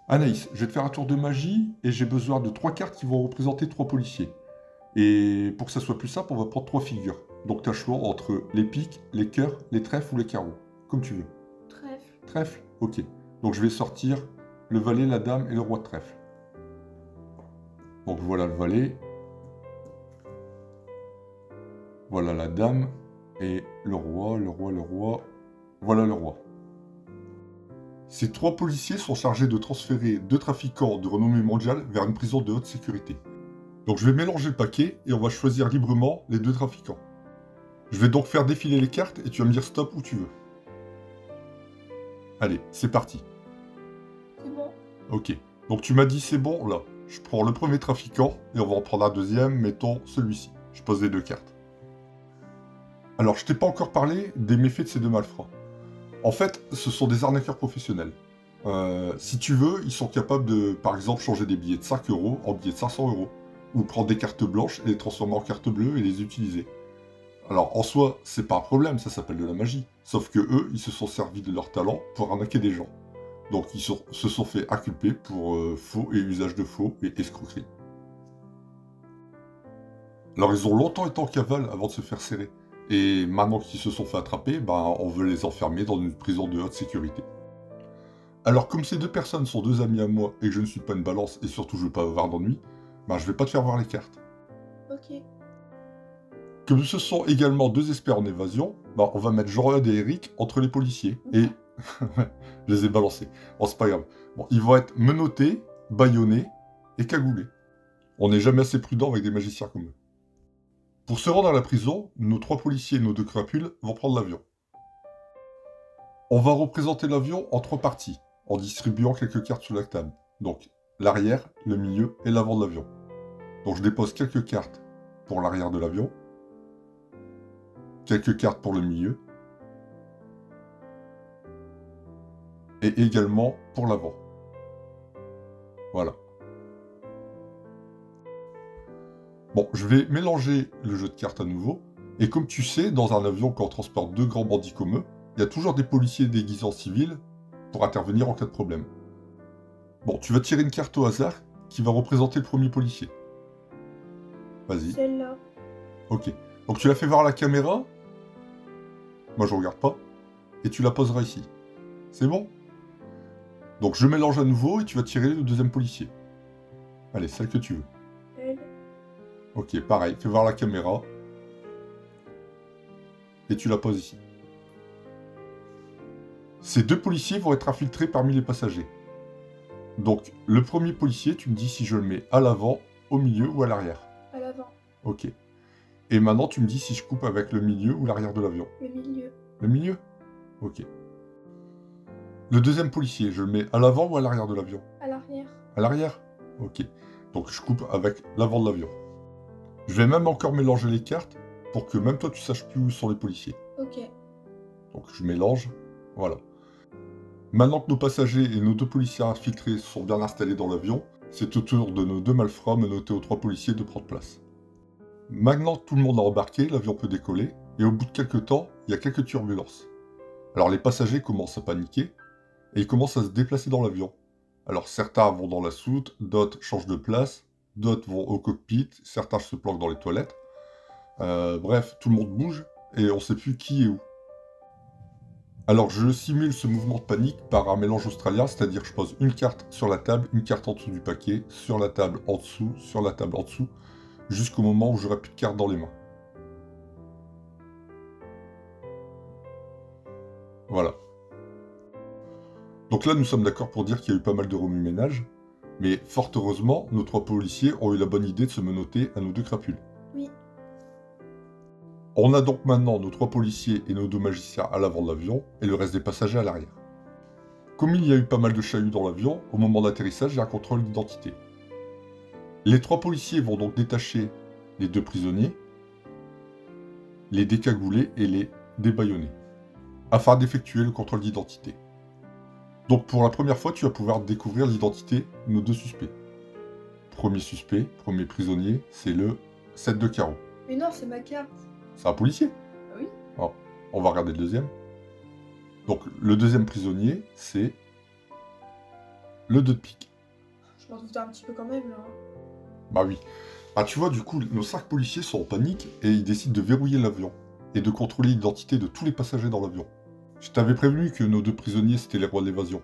Anaïs, je vais te faire un tour de magie et j'ai besoin de 3 cartes qui vont représenter 3 policiers. Et pour que ça soit plus simple, on va prendre 3 figures. Donc tu as le choix entre les piques, les cœurs, les trèfles ou les carreaux. Comme tu veux. Trèfle. Trèfle? Ok. Donc je vais sortir le valet, la dame et le roi de trèfle. Donc voilà le valet. Voilà la dame. Et le roi, le roi, le roi. Voilà le roi. Ces 3 policiers sont chargés de transférer 2 trafiquants de renommée mondiale vers une prison de haute sécurité. Donc je vais mélanger le paquet et on va choisir librement les 2 trafiquants. Je vais donc faire défiler les cartes et tu vas me dire stop où tu veux. Allez, c'est parti. C'est bon. Ok. Donc tu m'as dit c'est bon, là. Je prends le premier trafiquant et on va en prendre un deuxième, mettons celui-ci. Je pose les 2 cartes. Alors je t'ai pas encore parlé des méfaits de ces 2 malfrats. En fait, ce sont des arnaqueurs professionnels. Si tu veux, ils sont capables de, par exemple, changer des billets de 5 euros en billets de 500 euros. Ou prendre des cartes blanches et les transformer en cartes bleues et les utiliser. Alors en soi, c'est pas un problème, ça s'appelle de la magie. Sauf que eux, ils se sont servis de leur talent pour arnaquer des gens. Donc ils se sont fait inculper pour faux et usage de faux et escroquerie. Alors ils ont longtemps été en cavale avant de se faire serrer. Et maintenant qu'ils se sont fait attraper, ben, on veut les enfermer dans une prison de haute sécurité. Alors comme ces 2 personnes sont 2 amis à moi et que je ne suis pas une balance et surtout je veux pas avoir d'ennui, ben je vais pas te faire voir les cartes. Ok. Comme ce sont également 2 experts en évasion, bah on va mettre Jean-Eudes et Eric entre les policiers. Et... je les ai balancés. Bon, c'est pas grave. Bon, ils vont être menottés, bâillonnés et cagoulés. On n'est jamais assez prudent avec des magiciens comme eux. Pour se rendre à la prison, nos 3 policiers et nos 2 crapules vont prendre l'avion. On va représenter l'avion en 3 parties, en distribuant quelques cartes sur la table. Donc, l'arrière, le milieu et l'avant de l'avion. Donc je dépose quelques cartes pour l'arrière de l'avion, quelques cartes pour le milieu, et également pour l'avant. Voilà. Bon, je vais mélanger le jeu de cartes à nouveau, et comme tu sais, dans un avion quand on transporte 2 grands bandits comme eux, il y a toujours des policiers déguisés en civils pour intervenir en cas de problème. Bon, tu vas tirer une carte au hasard qui va représenter le premier policier. Vas-y. Celle-là. Ok. Donc tu la fais voir à la caméra. Moi je regarde pas. Et tu la poseras ici. C'est bon? Donc je mélange à nouveau et tu vas tirer le deuxième policier. Allez, celle que tu veux. Elle. Ok, pareil, fais voir la caméra. Et tu la poses ici. Ces 2 policiers vont être infiltrés parmi les passagers. Donc, le premier policier, tu me dis si je le mets à l'avant, au milieu ou à l'arrière. À l'avant. Ok. Et maintenant, tu me dis si je coupe avec le milieu ou l'arrière de l'avion. Le milieu. Le milieu? Ok. Le deuxième policier, je le mets à l'avant ou à l'arrière de l'avion? À l'arrière. À l'arrière? Ok. Donc, je coupe avec l'avant de l'avion. Je vais même encore mélanger les cartes pour que même toi, tu saches plus où sont les policiers. Ok. Donc, je mélange. Voilà. Maintenant que nos passagers et nos 2 policiers infiltrés sont bien installés dans l'avion, c'est au tour de nos 2 malfrats menottés aux 3 policiers de prendre place. Maintenant que tout le monde a embarqué, l'avion peut décoller, et au bout de quelques temps, il y a quelques turbulences. Alors les passagers commencent à paniquer, et ils commencent à se déplacer dans l'avion. Alors certains vont dans la soute, d'autres changent de place, d'autres vont au cockpit, certains se planquent dans les toilettes. Bref, tout le monde bouge, et on sait plus qui est où. Alors je simule ce mouvement de panique par un mélange australien, c'est-à-dire je pose une carte sur la table, une carte en dessous du paquet, sur la table en dessous, sur la table en dessous, jusqu'au moment où j'aurai plus de cartes dans les mains. Voilà. Donc là nous sommes d'accord pour dire qu'il y a eu pas mal de remue-ménage, mais fort heureusement, nos 3 policiers ont eu la bonne idée de se menotter à nos 2 crapules. Oui. On a donc maintenant nos 3 policiers et nos 2 magiciens à l'avant de l'avion, et le reste des passagers à l'arrière. Comme il y a eu pas mal de chahuts dans l'avion, au moment d'atterrissage, il y a un contrôle d'identité. Les 3 policiers vont donc détacher les 2 prisonniers, les décagouler et les débâillonner, afin d'effectuer le contrôle d'identité. Donc pour la première fois, tu vas pouvoir découvrir l'identité de nos 2 suspects. Premier suspect, premier prisonnier, c'est le 7 de carreau. Mais non, c'est ma carte. C'est un policier. Ah oui. Alors, on va regarder le deuxième. Donc le deuxième prisonnier, c'est Le 2 de pique. Je m'en doutais un petit peu quand même, là. Bah oui. Ah, tu vois, du coup, nos 5 policiers sont en panique et ils décident de verrouiller l'avion et de contrôler l'identité de tous les passagers dans l'avion. Je t'avais prévenu que nos 2 prisonniers, c'était les rois de l'évasion.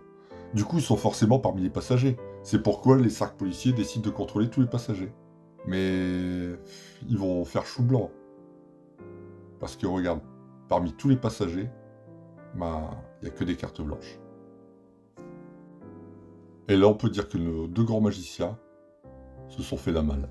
Du coup, ils sont forcément parmi les passagers. C'est pourquoi les 5 policiers décident de contrôler tous les passagers. Mais ils vont faire chou blanc. Parce que regarde, parmi tous les passagers, bah, il n'y a que des cartes blanches. Et là, on peut dire que nos 2 grands magiciens se sont fait la malle.